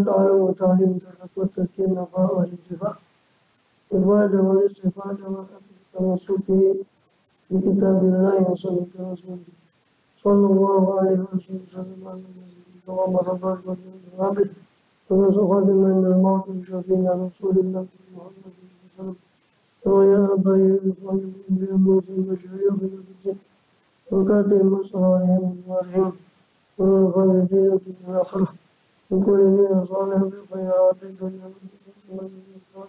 تعالى وتعليم ترك والتذكير نفاء والانتفاع الوعد والاستفادة والتمسك بكتاب الله وسنة رسوله صلى الله عليه وسلم وعمر الرجل والعابد ونسخ من الموت شفينا رسول الله محمد صلى الله عليه وسلم ويا أبي الإخوان بالموت المشايخ بالجد وكاتب مصرهم الوارحين والخالدين في الآخرة وكل من صالح بالخيرات الدنيا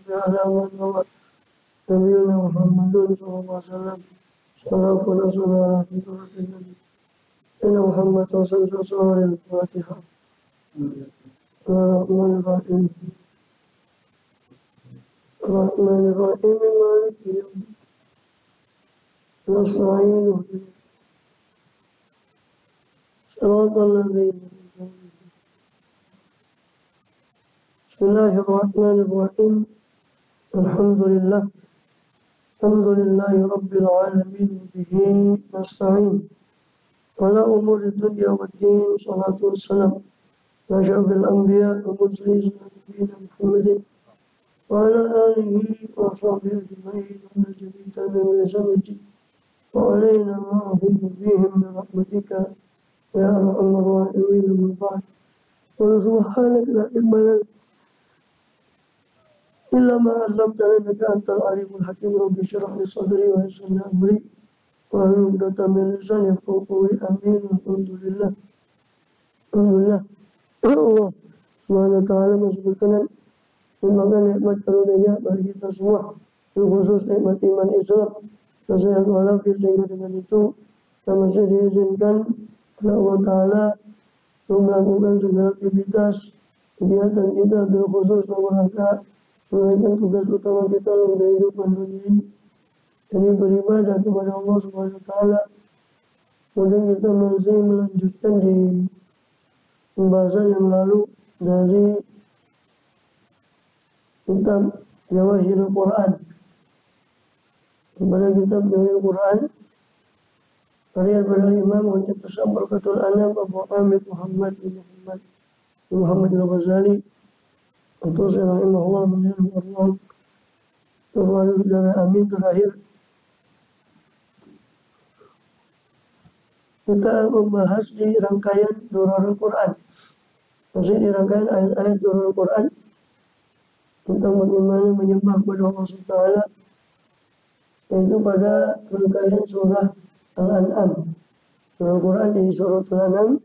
على من هو نبينا محمد صلى الله عليه وسلم صلاة ونصر في طرف النبي إن محمد رسول الله الفاتحة الرحمن الرحيم الرحمن الرحيم مالك يوم نستعين صراط الذين بسم الله الرحمن الرحيم الحمد لله رب العالمين به نستعين على أمور الدنيا والدين صلاة والسلام على أشرف الأنبياء والمرسلين نبينا محمد وعلى آله وصحبه أجمعين وعلى جميع تابعين بإحسان وعلينا معهم فيهم برحمتك يا أرحم الراحمين من بعد سبحانك لا علم لنا إلا ما علمتنا إنك أنت العليم الحكيم رب اشرح لي صدري ويسر لي أمري واحلل عقدة من لساني يفقهوا قولي آمين الحمد لله Allah Subhanahu wa ta'ala mensyukurkan nikmat karunia bagi kita semua, terkhusus nikmat iman Islam dan sehat walafiat, sehingga dengan itu kita masih diizinkan oleh Allah Ta'ala untuk melakukan segala aktivitas kegiatan kita, terkhusus dalam rangka menunaikan tugas utama kita dalam kehidupan dunia ini, jadi beribadah kepada Allah Subhanahu wa ta'ala. Kemudian kita masih melanjutkan di pembahasan yang lalu dari kitab Jawahirul Quran. Kepada kitab Jawahirul Quran karya pada Imam Hujjatus Barakatul Anam Abu Hamid Muhammad bin Muhammad al-Ghazali atau rahimahullah menirahullah kepada amin. Terakhir kita membahas di rangkaian Durarul Quran, masih di rangkaian ayat-ayat Durarul Quran tentang bagaimana menyembah kepada Allah SWT, yaitu pada rangkaian surah Al-An'am. Surah Al-Quran di surah Al-An'am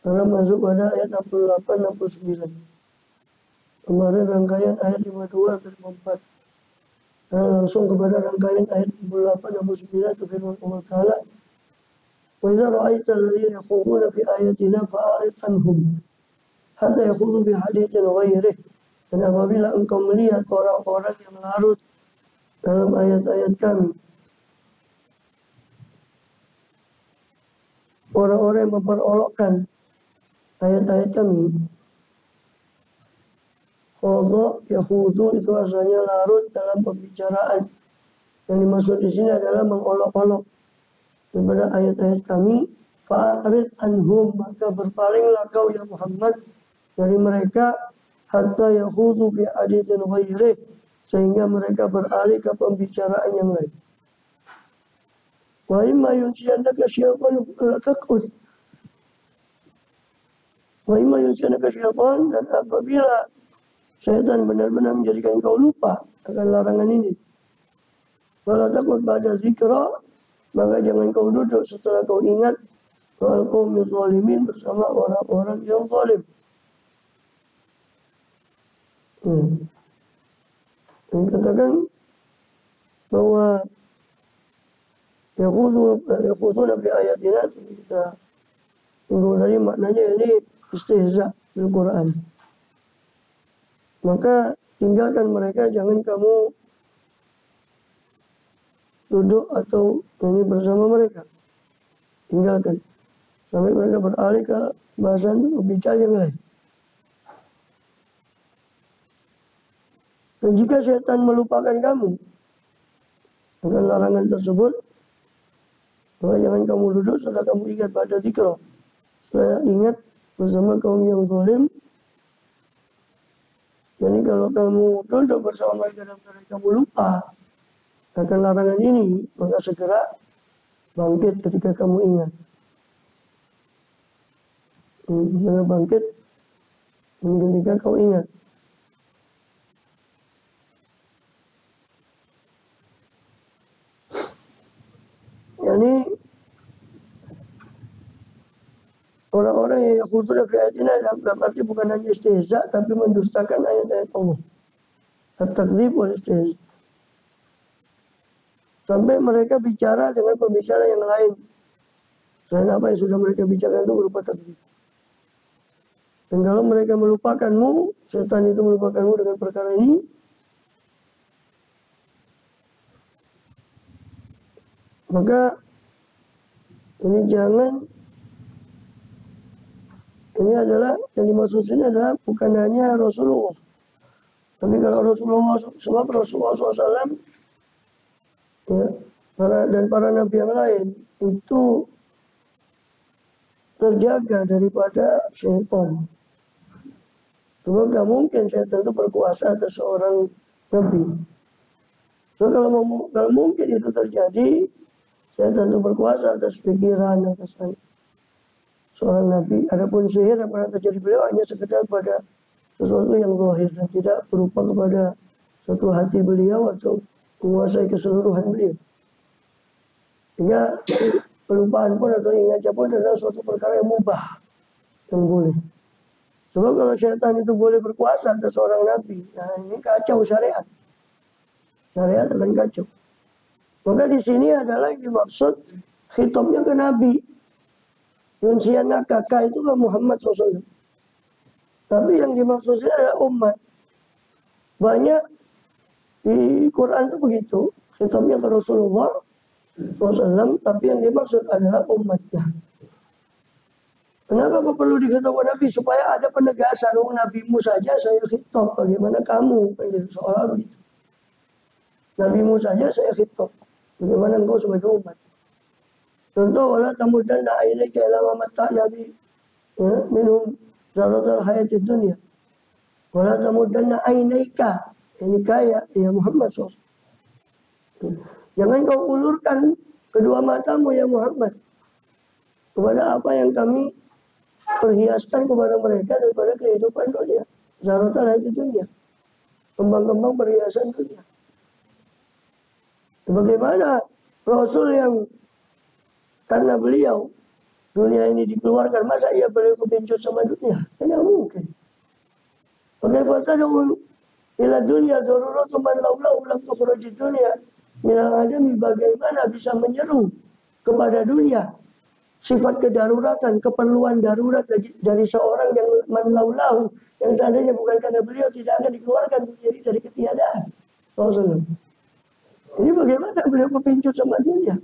karena masuk pada ayat 68-69. Kemarin rangkaian ayat 52-54. Nah, langsung kepada rangkaian ayat 68-69 itu firman Allah Ta'ala, وَإِذَا رَأَيْتَ الَّذِينَ يَخُوضُونَ فِي آيَاتِنَا فَأَعْرِضْ عَنْهُمْ حَتَّى يَخُوضُوا بِحَدِيثٍ غَيْرِهِ. Dan apabila engkau melihat orang-orang yang larut dalam ayat-ayat kami, orang-orang yang memperolokkan ayat-ayat kami, khadha yahudu itu asalnya larut dalam pembicaraan. Yang dimaksud di sini adalah mengolok-olok daripada ayat-ayat kami, fa'arid anhum, maka berpalinglah kau ya Muhammad dari mereka, hatta yahudu fi haditsin ghairih, sehingga mereka beralih ke pembicaraan yang lain. Wa imma yunsiyannaka syaitan fala taqud. Wa imma yunsiyannaka syaitan, dan apabila syaitan benar-benar menjadikan kau lupa akan larangan ini, fala taqud ba'da zikra, maka jangan kau duduk setelah kau ingat wal qaumil zalimin, bersama orang-orang yang zalim. Dan katakan bahwa yakhuduna fi ayatina, kita tunggu dari maknanya ini istihza bil Quran. Maka tinggalkan mereka, jangan kamu duduk atau ini bersama mereka, tinggalkan sampai mereka beralih ke bahasan bicara yang lain. Dan jika setan melupakan kamu dengan larangan tersebut, maka jangan kamu duduk setelah kamu ingat pada zikra, setelah ingat bersama kaum yang zalim, Jadi kalau kamu duduk bersama mereka dan kamu lupa akan larangan ini, maka segera bangkit ketika kamu ingat. Segera bangkit ketika kau ingat. Yani orang-orang yang yakhuduna fi ayatina dalam arti bukan hanya istihza tapi mendustakan ayat-ayat Allah. At-takdzib wal istihza. Sampai mereka bicara dengan pembicara yang lain. Selain apa yang sudah mereka bicarakan itu berupa takdzib. Dan kalau mereka melupakanmu, setan itu melupakanmu dengan perkara ini, maka ini jangan, ini adalah yang dimaksud sini adalah bukan hanya Rasulullah, tapi kalau Rasulullah, sebab Rasulullah SAW ya, dan para nabi yang lain itu terjaga daripada syaitan. Sebab tidak mungkin syaitan itu berkuasa atas seorang nabi. So kalau mungkin itu terjadi, syaitan itu berkuasa atas pikiran, atas seorang nabi. Adapun sihir yang pernah terjadi beliau hanya sekedar pada sesuatu yang zahir dan tidak berupa kepada suatu hati beliau atau menguasai keseluruhan beliau. Sehingga pelupaan pun atau ingatnya pun adalah suatu perkara yang mubah, yang boleh. Sebab kalau syaitan itu boleh berkuasa atas seorang nabi, nah ini kacau syariat. Syariat akan kacau. Maka di sini adalah yang dimaksud khitabnya ke nabi. Yunsiana kakak itu ke Muhammad SAW. Tapi yang dimaksud sini adalah umat. Banyak di Quran itu begitu. Khitabnya ke Rasulullah SAW, tapi yang dimaksud adalah umatnya. Kenapa kok perlu dikhitabkan Nabi? Supaya ada penegasan, nabimu saja saya khitab, bagaimana kamu? Seolah begitu. Nabimu saja saya khitab, bagaimana engkau sebagai umat? Contoh, wala tamudanna ainaka ila ma matta'na bi minhum zaratal hayatid dunya. Wala tamudanna ainaka, ini kaya ya Muhammad SAW. Jangan kau ulurkan kedua matamu ya Muhammad kepada apa yang kami perhiaskan kepada mereka daripada kehidupan dunia. Zaratal hayatid dunya, kembang-kembang perhiasan dunia. Bagaimana Rasul yang karena beliau dunia ini dikeluarkan, masa ia beliau kepincut sama dunia? Tidak mungkin. Bagaimana dong bila dunia daruratu man laulahu lam tukhrajid dunia minal adami, bagaimana bisa menyeru kepada dunia sifat kedaruratan, keperluan darurat dari seorang yang man laulahu, yang seandainya bukan karena beliau tidak akan dikeluarkan dunia ini dari ketiadaan. Rasulullah. Ini bagaimana beliau kepincut sama dunia?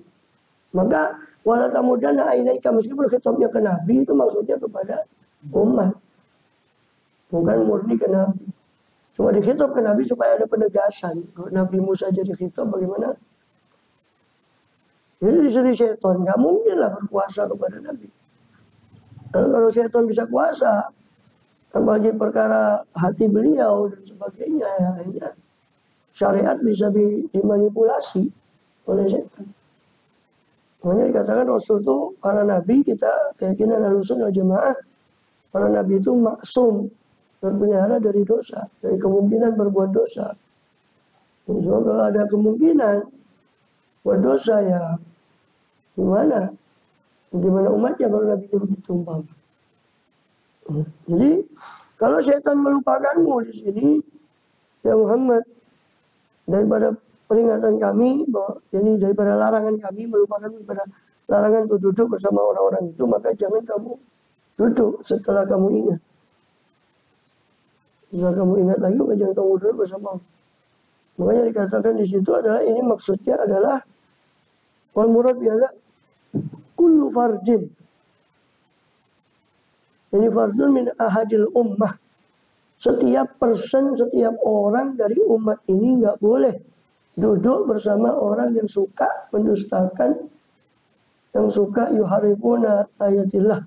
Maka wala tamudanna ainaika, meskipun khitabnya ke Nabi itu maksudnya kepada umat, bukan murni ke Nabi. Cuma dikhitab ke Nabi supaya ada penegasan. Kalau Nabi Musa jadi khitab bagaimana? Jadi di sini syaitan nggak mungkin lah berkuasa kepada Nabi. Kalau syaitan bisa kuasa, apalagi perkara hati beliau dan sebagainya, ya, syariat bisa dimanipulasi oleh syaitan. Makanya dikatakan Rasul itu, para nabi, kita keyakinan Ahlussunnah wal Jamaah, para nabi itu maksum, terpelihara dari dosa, dari kemungkinan berbuat dosa. So, kalau ada kemungkinan buat dosa, ya gimana? Gimana umatnya kalau Nabi itu begitu umpama? Jadi kalau syaitan melupakanmu di sini, ya Muhammad, daripada peringatan kami, bahwa ini daripada larangan kami, melupakan daripada larangan untuk duduk bersama orang-orang itu, maka jangan kamu duduk setelah kamu ingat. Setelah kamu ingat lagi, maka jangan kamu duduk bersama. Makanya dikatakan di situ adalah, ini maksudnya adalah wal murad biasa kullu fardin. Ini fardun min ahadil ummah. Setiap person, setiap orang dari umat ini nggak boleh duduk bersama orang yang suka mendustakan, yang suka yuharifuna ayatillah,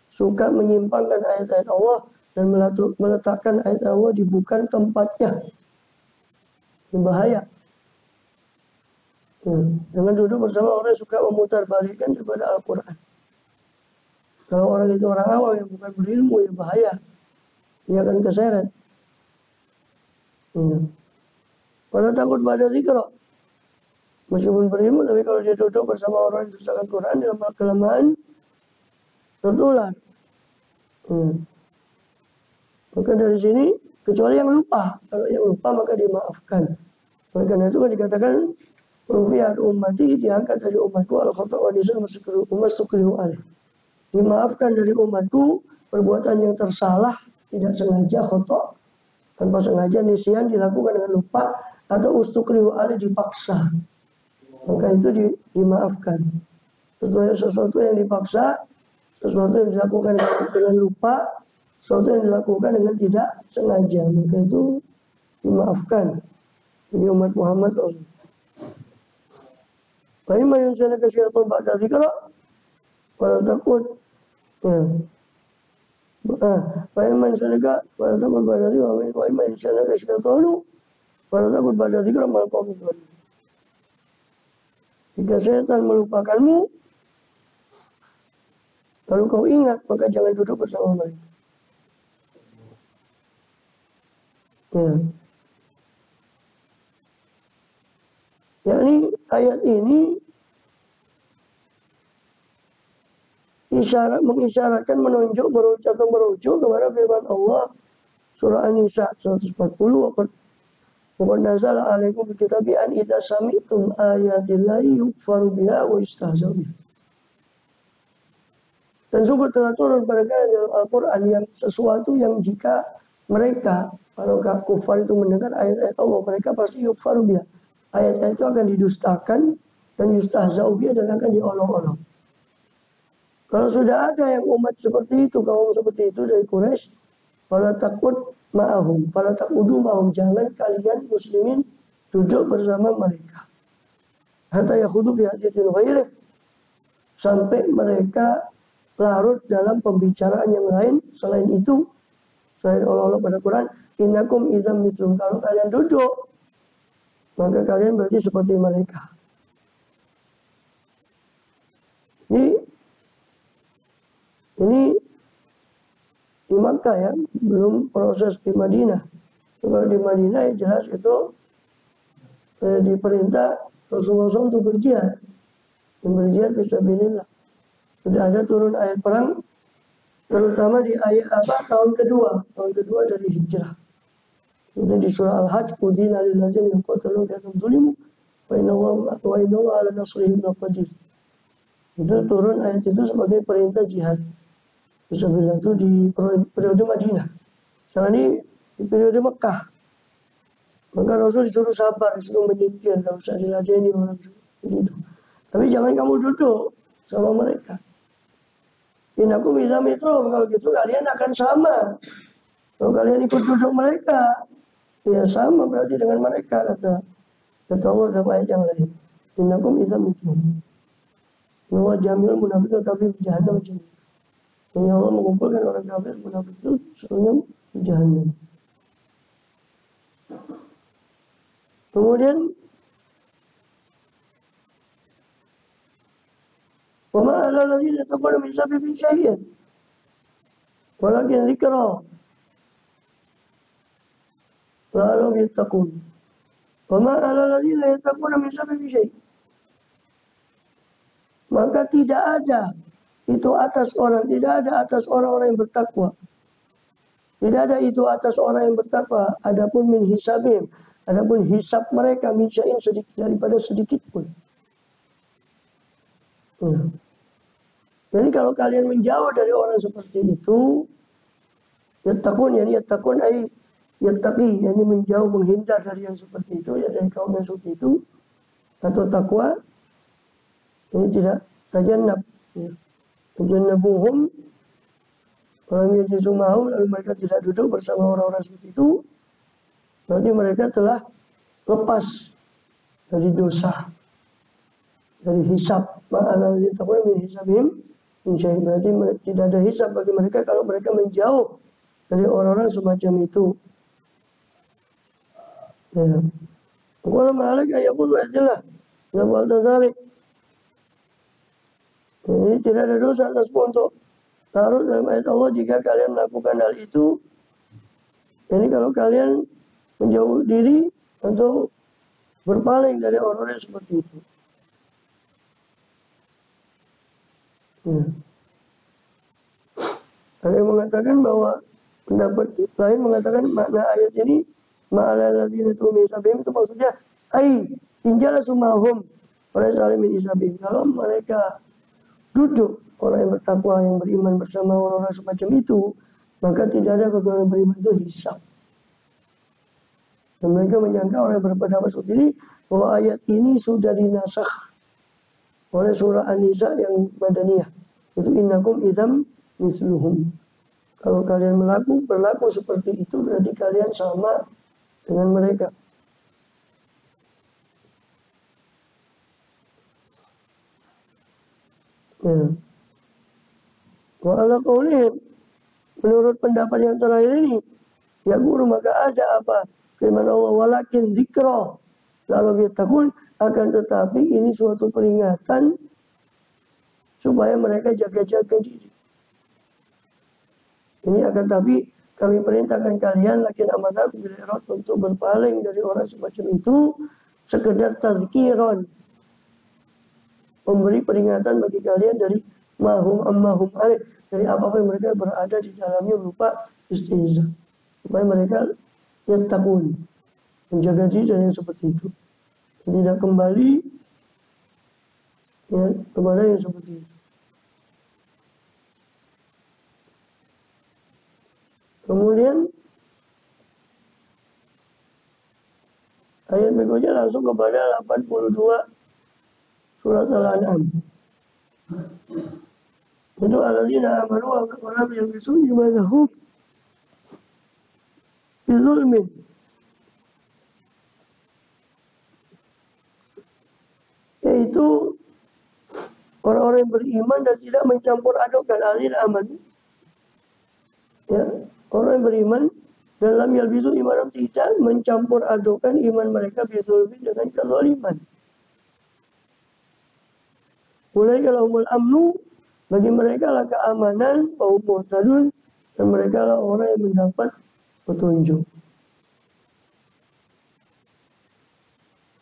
suka menyimpangkan ayat-ayat Allah, dan meletakkan ayat Allah di bukan tempatnya. Ini bahaya. Dengan duduk bersama orang yang suka memutarbalikkan daripada Al-Quran. Kalau orang itu orang awam yang bukan berilmu, ya bahaya. Dia akan keseret. Kalau takut pada zikr, meskipun berilmu, tapi kalau dia duduk bersama orang yang dustakan Quran dalam kelemahan, tertular. Maka dari sini, kecuali yang lupa. Kalau yang lupa maka dimaafkan. Oleh karena itu kan dikatakan, Rufiat ummati, diangkat dari umatku al-khata' wa nisan mastukrihu alaih. Dimaafkan dari umatku perbuatan yang tersalah, tidak sengaja, khata', tanpa sengaja, nisyan dilakukan dengan lupa, atau ustukrihu alaih, dipaksa. Maka itu dimaafkan. Sesuatu yang dipaksa, sesuatu yang dilakukan dengan lupa, sesuatu yang dilakukan dengan tidak sengaja, maka itu dimaafkan. Jadi umat Muhammad SAW. Fa'imma yunsanaka syaitan ba'da dzikra wala takut. Fa'imma yunsanaka wala takut ba'da dzikra wa imma yunsanaka syaitanu wala takut ba'da dzikra mal qawmi dzalimin. Jika setan melupakanmu, lalu kau ingat, maka jangan duduk bersama mereka. Yakni ayat ini mengisyaratkan, menunjuk, merujuk kepada firman Allah surah An-Nisa 140. Wa nazala alaikum bikitabi an idza sami'tum ayatillahi yukfaru biha wa yustahza'u biha. Dan sungguh telah turun pada kalian dalam Al-Quran yang sesuatu yang jika mereka, kalau kufar itu mendengar ayat-ayat Allah, mereka pasti yukfaru biha. Ayat-ayat itu akan didustakan dan yustahza'u biha, dan akan diolok-olok. Kalau sudah ada yang umat seperti itu, kaum seperti itu dari Quraisy, fala takut ma'ahum, fala takudu ma'ahum, jangan kalian muslimin duduk bersama mereka. Hatta yakhudu fi haditsin ghairih, sampai mereka larut dalam pembicaraan yang lain selain itu, selain Allah pada Quran. Innakum idzam mithlum, kalau kalian duduk, maka kalian berarti seperti mereka. Ini di Makkah ya, belum proses di Madinah. Kalau di Madinah ya jelas itu diperintah Rasulullah SAW untuk berjihad. Berjihad fisabilillah. Sudah ada turun ayat perang, terutama di ayat tahun kedua dari hijrah. Kemudian di surah Al-Hajj, udzina lil ladzina yuqataluna bi annahum zulimu wa inna Allah ala nasrihim laqadir. Itu turun ayat itu sebagai perintah jihad. Fisabilillah itu di periode Madinah. Sekarang ini di periode Mekah. Maka Rasul disuruh sabar, disuruh menyingkir, tidak usah diladeni orang seperti itu. Tapi jangan kamu duduk sama mereka. Innakum idzam mithlum, kalau gitu kalian akan sama. Kalau kalian ikut duduk mereka, ya sama berarti dengan mereka, kata Allah dalam ayat yang lain. Innakum idzam mithlum. Wa jamil munafiqun kafir fi jahannam jami'an. Ini Allah mengumpulkan orang kafir munafik itu semuanya di jahannam. Kemudian wa ma 'alal ladzina taqaw min sabibi syai'in walakin dzikra lalu yattaqun. Wa ma 'alal ladzina yattaquna min sabibi syai'in, maka tidak ada itu atas orang, tidak ada atas orang-orang yang bertakwa. Tidak ada itu atas orang yang bertakwa. Adapun min hisabim, adapun hisab mereka min syai'in, sedikit daripada sedikit pun. Jadi kalau kalian menjauh dari orang seperti itu, yattaqun, yani yattaqun ay yattaqi, yani menjauh, menghindar dari yang seperti itu, ya dari kaum yang seperti itu, atau takwa, ini tidak tajannab. Tajannabuhum walam yajlisu ma'hum, lalu mereka tidak duduk bersama orang-orang seperti itu, berarti mereka telah lepas dari dosa, dari hisab. Ma'ana litakuna min hisabihim min syai', berarti tidak ada hisab bagi mereka kalau mereka menjauh dari orang-orang semacam itu. Ya. Kalau malik ayat pun ajalah. Nabal tazarik. Ini tidak ada dosa atasmu untuk taruh dalam ayat Allah jika kalian melakukan hal itu. Ini kalau kalian menjauh diri atau berpaling dari orang-orang seperti itu. Ya. Ada yang mengatakan bahwa pendapat lain mengatakan makna ayat ini ma'alalladzina tu'minu sabihim itu maksudnya tinggal sumahum oleh salimin isabihim. Kalau mereka duduk orang yang bertakwa yang beriman bersama orang-orang semacam itu, maka tidak ada kekurangan beriman itu hisab. Dan mereka menyangka orang yang berpendapat seperti ini bahwa ayat ini sudah dinasakh oleh surah An-Nisa yang Madaniyah. Itu innakum idzam misluhum. Kalau kalian berlaku seperti itu berarti kalian sama dengan mereka. Ya. Wa ala qaulihim, menurut pendapat yang terakhir ini, ya guru maka ada apa? Firman Allah walakin dzikra. Lalu yattaqun, akan tetapi ini suatu peringatan supaya mereka jaga-jaga diri. Ini akan tapi kami perintahkan kalian lakin amanakum bil irad untuk berpaling dari orang semacam itu sekedar tazkiron, memberi peringatan bagi kalian dari mahum alaih, dari apa yang mereka berada di dalamnya berupa istihza, supaya mereka yattaqun, menjaga diri dari yang seperti itu, tidak kembali ya, kepada yang seperti itu. Kemudian ayat berikutnya langsung kepada 82 surat Al-An'am. Itu alladzina amanu wa lam yalbisu imanahum bizulmin. Yaitu orang-orang yang beriman dan tidak mencampur adukkan alladzina amanu. Ya, orang yang beriman dalam yalbisu imanahum tidak mencampur adukkan iman mereka bizulmin dengan kezaliman. Mulai kalau amnu bagi mereka lah keamanan, kaum muhtadun, dan mereka lah orang yang mendapat petunjuk.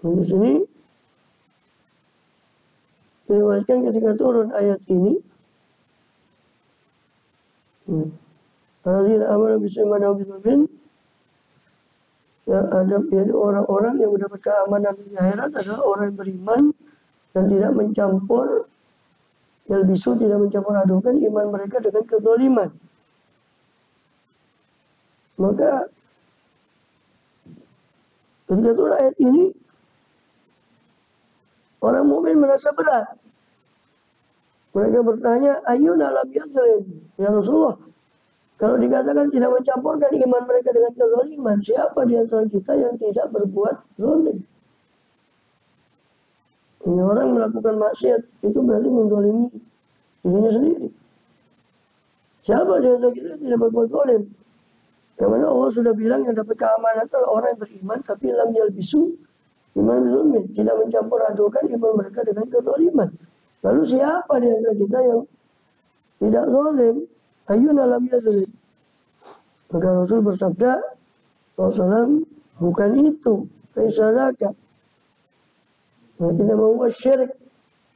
Di sini diriwayatkan ketika turun ayat ini, alladzina amanu bisimanahu bizulmin, yang ada jadi orang-orang yang mendapat keamanan di akhirat adalah orang yang beriman dan tidak mencampur yalbisu, tidak mencampur adukan iman mereka dengan kezaliman. Maka ketika turun ayat ini orang mukmin merasa berat. Mereka bertanya, ayyuna lam yazlim ya Rasulullah, kalau dikatakan tidak mencampurkan iman mereka dengan kezaliman, siapa di antara kita yang tidak berbuat zalim? Ini orang melakukan maksiat itu berarti menzalimi dirinya sendiri. Siapa di antara kita yang tidak berbuat zalim? Yang mana Allah sudah bilang yang dapat keamanan adalah orang yang beriman tapi lam yalbisu iman zulmin, tidak mencampur adukan iman mereka dengan kezaliman. Lalu siapa di antara kita yang tidak zalim? Ayyuna lam yazlim. Maka Rasul bersabda, Rasulullah bukan itu, kaisalaka. Tidak mau syirik,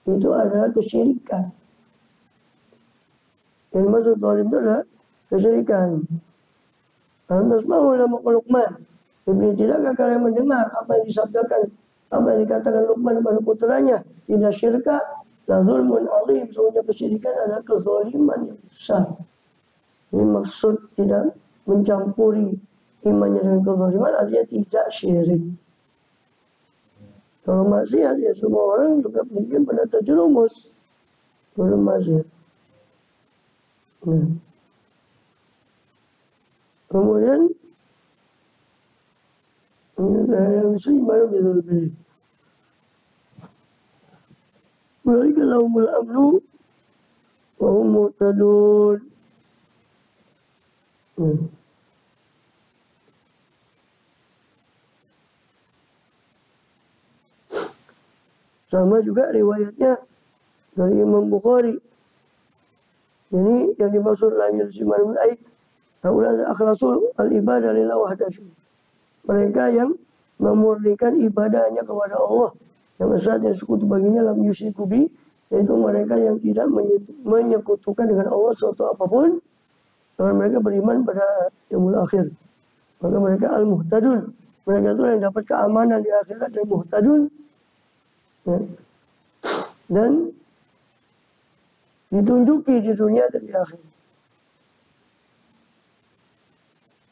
itu adalah kesyirikan. Yang maksud zalim itu adalah kesyirikan. Lantas mau dalam Luqman, Ibni, tidakkah kalian mendengar apa yang disabdakan, apa yang dikatakan Luqman kepada putranya? Inna syirka la zulmun azim, sesungguhnya kesyirikan adalah kezaliman yang besar. Ini maksud tidak mencampuri imannya dengan kezaliman, artinya tidak syirik. Kalau maksiat ya semua orang juga mungkin pada terjerumus belum maksiat. Nah. Kemudian yang bisa iman bizulmin. Mereka lahumul amnu wa hum muhtadun. Sama juga riwayatnya dari Imam Bukhari. Ini yang dimaksud la yulziman bil aid. Haula akhlasul al ibadah lillah wahdahu. Mereka yang memurnikan ibadahnya kepada Allah, yang saat yang sekutu baginya lam yusyriku bi, yaitu mereka yang tidak menyekutukan dengan Allah suatu apapun, dan mereka beriman pada yaumul akhir. Maka mereka al-muhtadun. Mereka itu yang dapat keamanan di akhirat dan muhtadun. Ya. Dan ditunjuki di dunia dan di akhirat.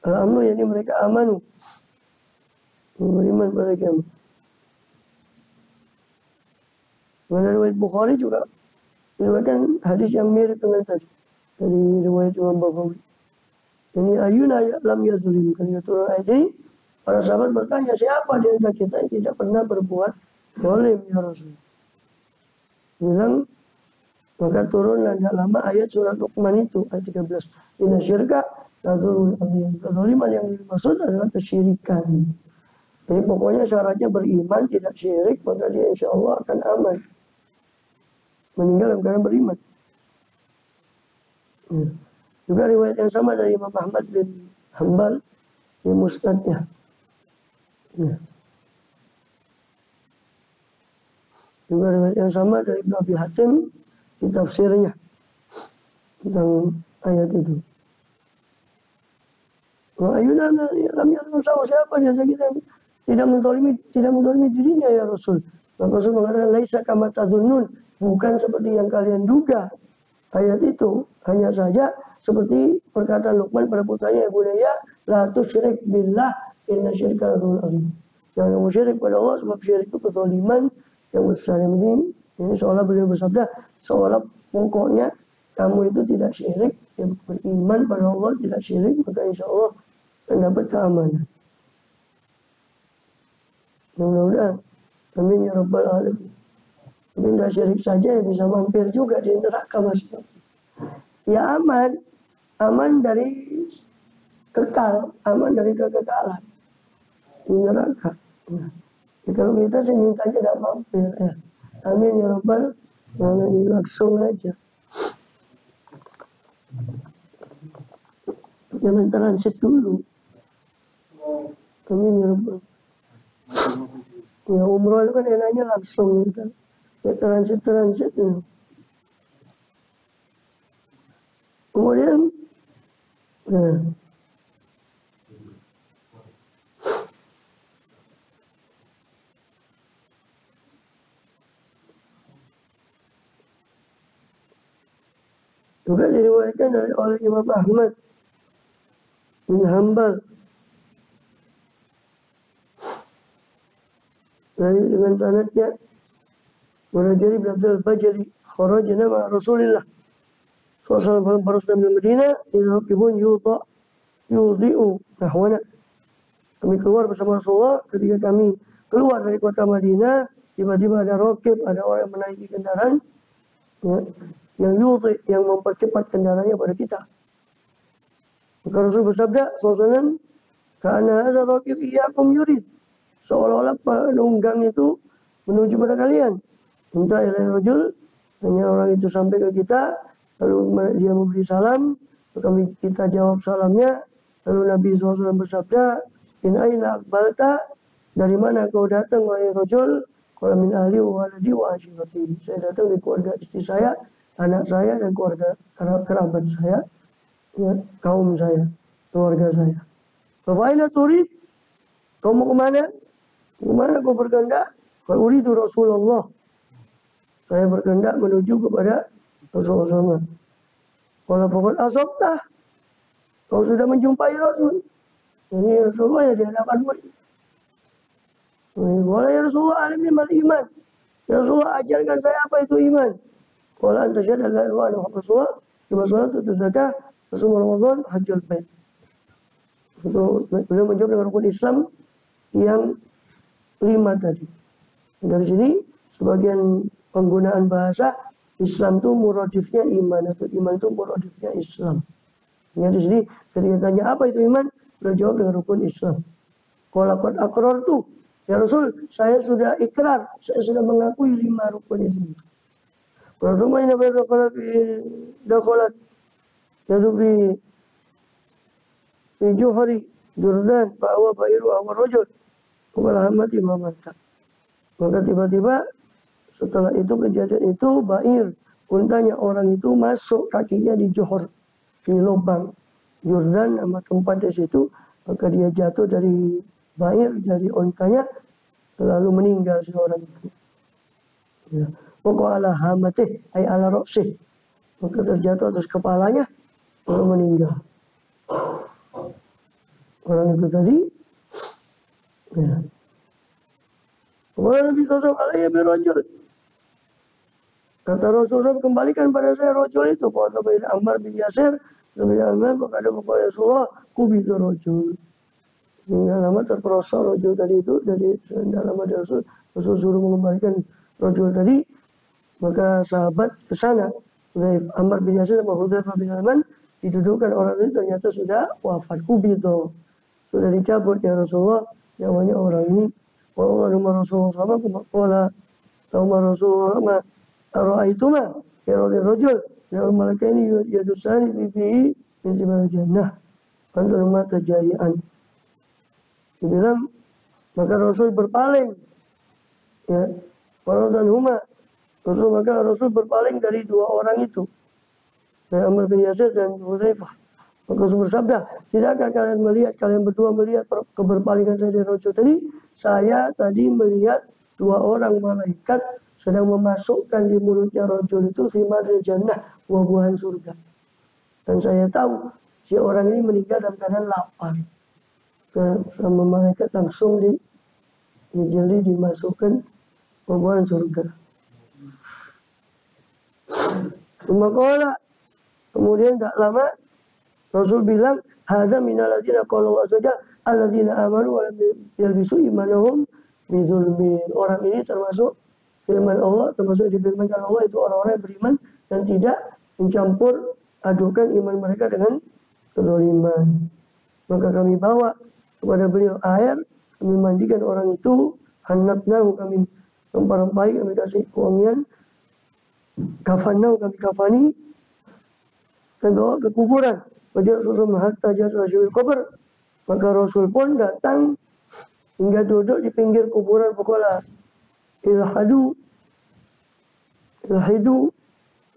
Alhamdulillah, ini mereka amanu. Beriman pada kiamat. Menurut riwayat Bukhari juga diriwayatkan hadis yang mirip dengan tadi dari riwayat Imam Bukhari. Ini ayuna lam yazlim. Ketika turun ayat ini, para sahabat bertanya, siapa di antara kita yang tidak pernah berbuat zalim ya Rasul? Bilang, maka turunlah tidak lama ayat surat Luqman itu ayat 13. Inna syirka la dzulmun adzim. Kezaliman yang dimaksud adalah kesyirikan. Jadi pokoknya syaratnya beriman, tidak syirik, maka dia insya Allah akan aman. Meninggal dalam keadaan beriman. Ya. Juga riwayat yang sama dari Imam Ahmad bin Hanbal di Musnadnya. Ya. Juga riwayat yang sama dari Ibnu Abi Hatim di tafsirnya tentang ayat itu. Wa ayyuna lam yazlim siapa di antara kita tidak menzalimi dirinya ya Rasul. Maka Rasul mengatakan laisa kama tazunnun, bukan seperti yang kalian duga. Ayat itu hanya saja seperti perkataan Luqman pada putranya, bunayya la tusyrik billah inna syirka la dzulmun adzim. Jangan kamu syirik pada Allah, sebab syirik itu kezaliman yang besar. Ini seolah beliau bersabda, seolah pokoknya kamu itu tidak syirik, yang beriman pada Allah tidak syirik, maka insya Allah mendapat keamanan. Mudah-mudahan. Amin ya Rabbal Alamin. Tapi tidak syirik saja ya bisa mampir juga di neraka masih. Ya aman. Aman dari kekal. Aman dari kekekalan. Di neraka. Ya. Ya, kalau kita sih mintanya tidak mampir. Ya. Amin ya Rabbal Alamin. Langsung aja. Jangan transit dulu. Amin ya Rabbal. Ya umroh itu kan enaknya langsung gitu. Ya transit ya. Kemudian nah, juga diriwayatkan oleh Imam Ahmad bin Hanbal dari dengan sanadnya Munajjari bin Abdul Bajali kharajna ma Rasulillah sallallahu alaihi wasallam dari Madinah idhaqibun yudhi'u nahwana. Kami keluar bersama Rasulullah. Ketika kami keluar dari kota Madinah, tiba-tiba ada raqib, ada orang yang menaiki kendaraan ya, yang yudhi, yang mempercepat kendaraannya pada kita. Maka Rasul bersabda sallallahu alaihi wasallam, "Kana hadza raqib iyyakum yurid." Seolah-olah penunggang itu menuju pada kalian. Entah ilahi rajul, hanya orang itu sampai ke kita, lalu dia memberi salam, maka kita jawab salamnya, lalu Nabi SAW bersabda, "In aina aqbalta?" Dari mana kau datang wahai rajul? Qala min ahli wa waladi wa ashirati. Saya datang dari keluarga istri saya, anak saya dan keluarga kerabat saya, ya, kaum saya, keluarga saya. Fa aina turid? Kau mau kemana? Kemana kau berkehendak? Uridu Rasulullah. Saya berkehendak menuju kepada Rasulullah. Kalau pokok asabtah, kau sudah menjumpai Rasul. Ini Rasulullah yang di hadapanmu. Boleh ya Rasulullah, alimni mal iman. Ya Rasulullah, ajarkan saya apa itu iman. Kalau anta syahada la ilaha illallah Rasulullah, cuma salat, zakah, Rasul Ramadan, hajjul bait. Itu beliau menjawab dengan rukun Islam yang 5 tadi. Dari sini sebagian penggunaan bahasa Islam itu muradifnya iman atau iman itu muradifnya Islam. Ya, di sini ketika tanya apa itu iman, beliau jawab dengan rukun Islam. Kalau qad aqrartu, Ya Rasul, saya sudah ikrar, saya sudah mengakui 5 rukun Islam. Pertama ini dakhalat yadu fi juhri Jordan bahwa bairu awal rojul kepala hamati mamata. Maka tiba-tiba setelah itu kejadian itu bair untanya orang itu masuk kakinya di johor di lubang Jordan nama tempat di situ, maka dia jatuh dari bair dari untanya lalu meninggal si orang itu. Ya. Pokok ala hamatih ay ala roksih, maka terjatuh atas kepalanya lalu meninggal. Orang itu tadi, ya. Nabi SAW alaihi birajul. Kata Rasulullah, kembalikan pada saya rojul itu. Kata bin Ammar bin Yasir, bin Ammar, maka ada kepada Rasulullah, kubitu rojul. Hingga lama terperosok rojul tadi itu, dari dalam ada Rasul suruh mengembalikan rojul tadi. Maka sahabat ke sana, Ammar bin Yasir sama Hudzaifah bin Yaman, didudukkan orang itu ternyata sudah wafat kubitu. Sudah dicabut ya Rasulullah, nyawanya orang ini. Wa'alaikum Rasulullah sama kumakola. Ta'umar Rasulullah ma ara'aituma ya rajul ya malaikat ini yadusani bibihi min simal jannah antum ma tajayan. Dibilang maka Rasul berpaling ya dan huma Rasul berpaling dari 2 orang itu, Ammar bin Yasir dan Hudzaifah. Maka Rasul bersabda, tidakkah kalian berdua melihat keberpalingan saya dari Rasul tadi? Saya tadi melihat 2 orang malaikat sedang memasukkan di mulutnya Rasul itu simadil jannah, buah-buahan surga. Dan saya tahu si orang ini meninggal dalam keadaan lapar. Sama malaikat langsung dijeli dimasukkan buah-buahan surga. Kemudian tak lama Rasul bilang, "Hadza minal ladzina qala Allah saja, alladzina amanu wa lam yalbisu imanahum bidzulmin." Orang ini termasuk firman Allah, termasuk difirmankan Allah itu orang-orang yang beriman dan tidak mencampur adukan iman mereka dengan kezaliman. Maka kami bawa kepada beliau air, kami mandikan orang itu, hanatnahu kami rempah-rempahi, kami kasih wangian, kafannahu kami kafani, kami bawa ke kuburan. Wajah Rasul hatta jasa syuhil kubur. Maka Rasul pun datang hingga duduk di pinggir kuburan. Pokoknya ilhadu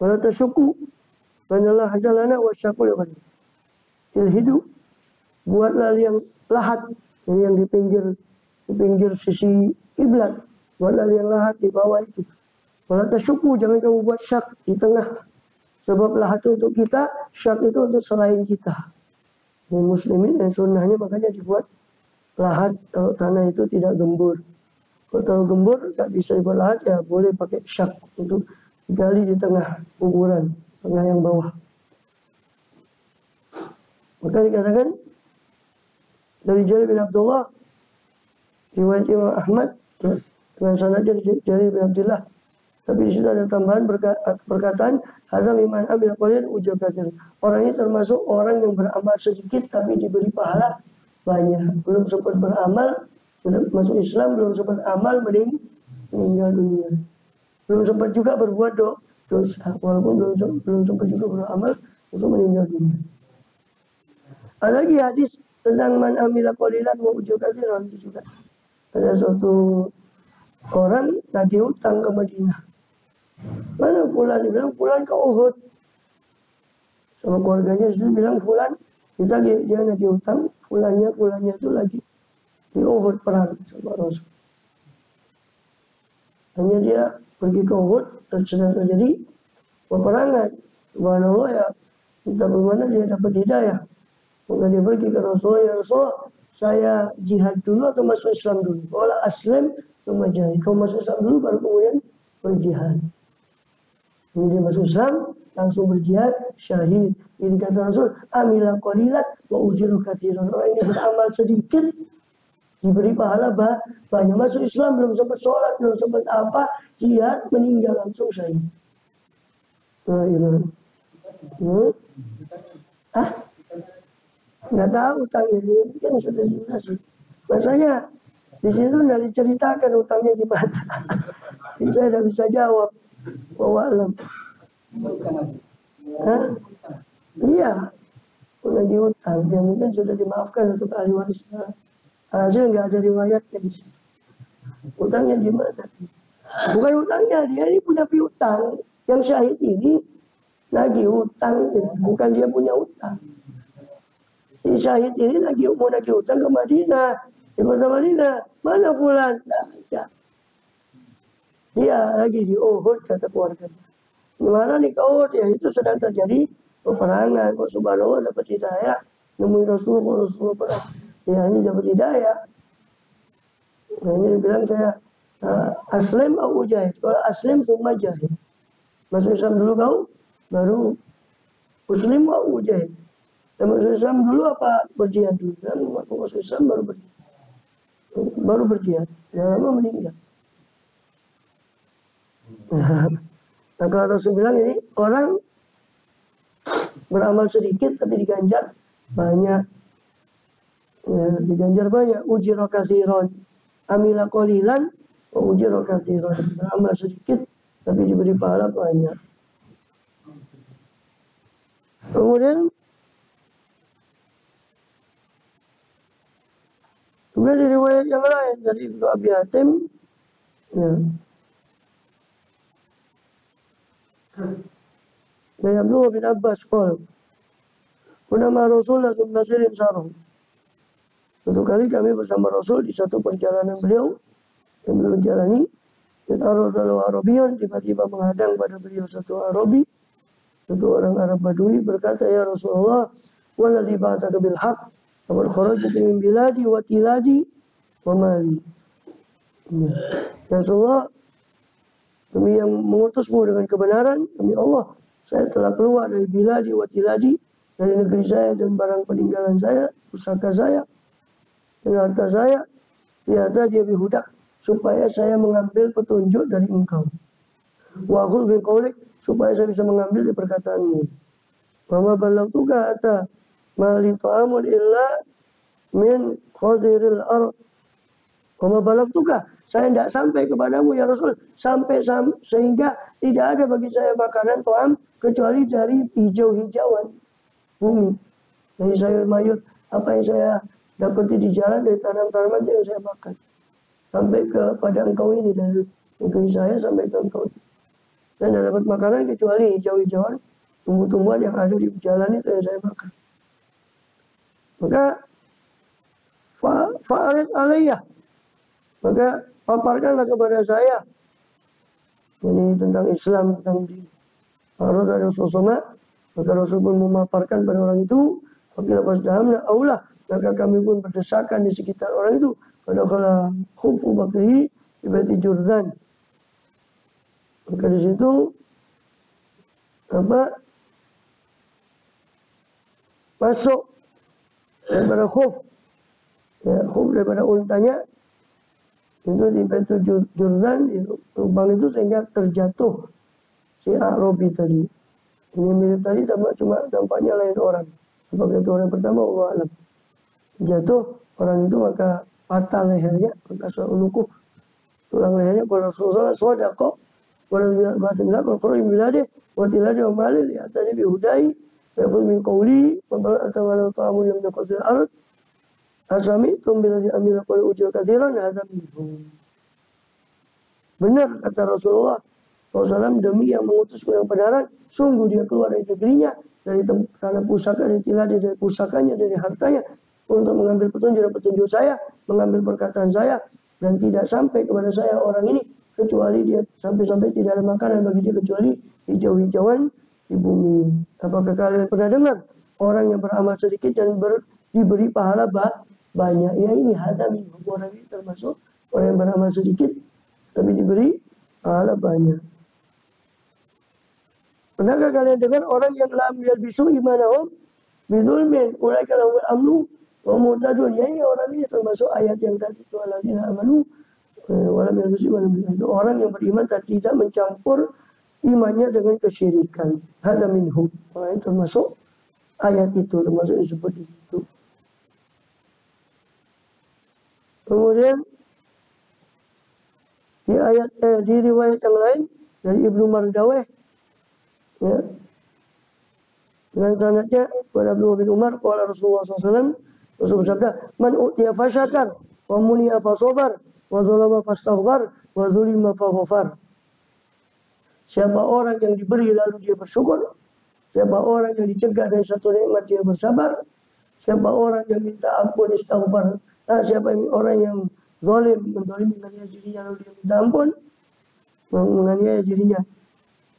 wala tasyuku manallah hadalana wasyakul yaman. Ilhidu buatlah yang lahat yang di pinggir sisi kiblat. Buatlah yang lahat di bawah itu. Wala tasyuku jangan kamu buat syak di tengah. Sebab lahat itu untuk kita, syak itu untuk selain kita. Dan muslimin dan sunnahnya makanya dibuat lahat kalau tanah itu tidak gembur. Kalau gembur tak bisa dibuat lahat ya boleh pakai syak untuk digali di tengah kuburan, tengah yang bawah. Maka dikatakan dari Jarir bin Abdullah, riwayat Imam Ahmad dengan sanad Jarir bin Abdullah. Tapi di situ ada tambahan perkataan hadza liman amila qalil ujur katsir. Orang ini termasuk orang yang beramal sedikit tapi diberi pahala banyak. Belum sempat beramal, sudah masuk Islam, belum sempat amal meninggal dunia. Belum sempat juga berbuat dosa, walaupun belum sempat juga beramal untuk meninggal dunia. Ada lagi hadis tentang man amila qalilan wa ujur katsir juga. Ada suatu orang nagih hutang ke Madinah. Mana fulan? Dia bilang fulan ke Uhud. Sama keluarganya dia bilang fulan kita dia nagih hutang, fulannya itu lagi di Uhud perang sama Rasul. Hanya dia pergi ke Uhud dan sedang terjadi peperangan. Subhanallah ya, entah bagaimana dia dapat hidayah. Maka dia pergi ke Rasulullah, ya Rasulullah, saya jihad dulu atau masuk Islam dulu? Wala aslam sama jihad. Kau masuk Islam dulu baru kemudian berjihad. Kemudian masuk Islam, langsung berjihad, syahid. Jadi kata Rasul, amilah qalilat wa ujiru katsiran. Orang ini beramal sedikit, diberi pahala banyak. Masuk Islam, belum sempat sholat, belum sempat apa, jihad, meninggal langsung syahid. Nah, ini. Nggak tahu utangnya, kan sudah dinasi. Masanya Di situ tidak diceritakan utangnya gimana. Saya tidak bisa jawab. Wallahualam. Iya, lagi utang. Dia mungkin sudah dimaafkan untuk ahli warisnya. Hasil nggak ada riwayatnya di sini. Utangnya gimana? Bukan utangnya, dia ini punya piutang. Yang syahid ini lagi utang, bukan dia punya utang. Si syahid ini mau lagi utang ke Madinah. Di kota Madinah, mana fulan? Nah, ya. Dia lagi di Uhud, kata keluarganya. Gimana nih ke Uhud? Ya itu sedang terjadi peperangan. Kok subhanallah dapat hidayah. Nemuin Rasulullah perang. Ya ini dapat hidayah. Nah ini bilang saya aslim atau jahid. Kalau aslim cuma jahid. Masuk Islam dulu kau, baru muslim atau jahid. Masuk Islam dulu apa berjihad dulu? Dan masuk Islam baru berjihad. Baru berjihad. Ya lama meninggal. Nah kalau Rasul bilang ini orang beramal sedikit tapi diganjar banyak. Ya, diganjar banyak. Ujira kasiron, amila qalilan, ujira kasiron. Beramal sedikit tapi diberi pahala banyak. Kemudian juga di riwayat yang lain dari Ibnu Abi Hatim, ya. Dari Abdullah bin Abbas qala, "Kunama Rasulullah sallallahu alaihi wasallam." Suatu kali kami bersama Rasul di satu perjalanan beliau yang beliau jalani, Taruh Arabian, tiba-tiba menghadang pada beliau satu Arabi, satu orang Arab Badui, berkata, "Ya Rasulullah, waladzi ba'atsaka bil haqq, wa kharajtu min biladi wa tiladi wa mali." Ya Rasulullah, demi yang mengutusmu dengan kebenaran, demi Allah, saya telah keluar dari biladi wa tiladi, dari negeri saya dan barang peninggalan saya, pusaka saya, dan harta saya, tiada dia bihudak, supaya saya mengambil petunjuk dari engkau. Wa akhudh min qawlik, supaya saya bisa mengambil dari perkataanmu. Wa ma ballagtuka ata ma li ta'amun illa min qadiril ard. Wa ma ballagtuka, saya tidak sampai kepadamu ya Rasul, sehingga tidak ada bagi saya makanan ta'am kecuali dari hijau-hijauan bumi. Dari sayur mayur, apa yang saya dapati di jalan dari tanam-tanaman yang saya makan. Sampai kepada engkau ini, dari negeri saya sampai ke engkau ini. Dan tidak dapat makanan kecuali hijau-hijauan, tumbuh-tumbuhan yang ada di jalan itu yang saya makan. Maka fa'arid alaiyah, maka paparkanlah kepada saya ini tentang Islam, tentang dini. Kalau dari Rasulullah, maka Rasul pun memaparkan pada orang itu. Apabila pas dahamnya Allah, maka kami pun berdesakan di sekitar orang itu. Pada kala khufu bakri ibati Jordan. Maka di situ masuk daripada khuf, ya, khuf daripada untanya itu di pintu Jordan, di lubang itu sehingga terjatuh si Arabi tadi. Ini mirip tadi cuma dampaknya lain orang. Sebagai itu orang pertama Allah alam. Jatuh orang itu maka patah lehernya, maka lukuh tulang lehernya. Kalau Rasulullah sodako, kalau bahasa bilang kalau ibu bilade, waktu lade omalil ya tadi bihudai, berpul min kauli, membalas atau walau tamu yang dekosil alat, asami tumbila diambil oleh ujur kasiran, ada minhum. Benar kata Rasulullah SAW, demi yang mengutusku yang benaran, sungguh dia keluar dari negerinya, dari tanah pusaka, dari tilade, dari pusakanya, dari hartanya, untuk mengambil petunjuk saya, mengambil perkataan saya, dan tidak sampai kepada saya orang ini kecuali dia sampai tidak ada makanan bagi dia kecuali hijau-hijauan di bumi. Apakah kalian pernah dengar orang yang beramal sedikit dan diberi pahala banyak? Ya ini hadami, orang ini termasuk orang yang beramal sedikit tapi diberi pahala banyak. Pernahkah kalian dengar orang yang lam yalbisu imanahum bidzulmin ulaika lahumul amnu wa muhtadun? Ya ini orang ini termasuk ayat yang tadi itu alladzina amanu wa lam yalbisu imanahum, itu orang yang beriman dan tidak mencampur imannya dengan kesyirikan. Hada minhum, orang itu termasuk ayat itu, termasuk disebut di situ. Kemudian Di riwayat yang lain dari Ibnu Mardaweh, ya, dengan sanadnya kepada Abdullah bin Umar, qala Rasulullah SAW, Rasul bersabda, man utiya fasyakar, wa muni'a fasobar, wa zalama fastaghfar, wa zulima faghfar. Siapa orang yang diberi lalu dia bersyukur, siapa orang yang dicegah dari satu nikmat dia bersabar, siapa orang yang minta ampun istighfar, siapa orang yang zalim menganiaya dirinya lalu dia minta ampun, menganiaya dirinya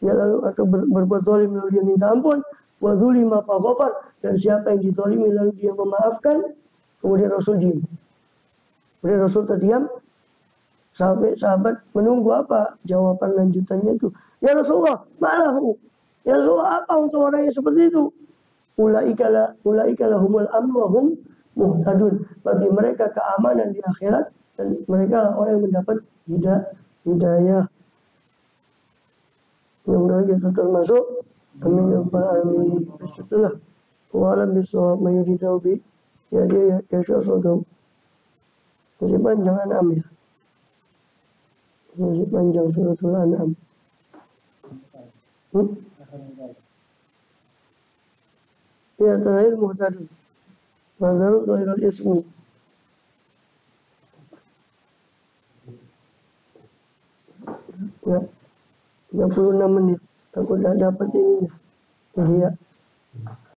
dia lalu atau berbuat zalim lalu dia minta ampun, wa zulima faghfar, dan siapa yang dizalimi lalu dia memaafkan, kemudian Rasul diam. Kemudian Rasul terdiam sampai sahabat menunggu apa jawaban lanjutannya itu. Ya Rasulullah, malahu. Ya Rasulullah, apa untuk orang yang seperti itu? Ulaika lahumul amn wa hum muhtadun. Bagi mereka keamanan di akhirat dan mereka lah orang yang mendapat hidayah. Mudah-mudahan kita termasuk. Amin ya rabbal alamin. Setelah walam bisawab mayuridaw bi ya dia ya syasadaw. Masih panjang An'am ya. Masih panjang suratul An'am. Ya terakhir muhtadun. Mazharul ghairul ismi. Ya, 36 menit. Aku dah dapat ininya. Jadi ya.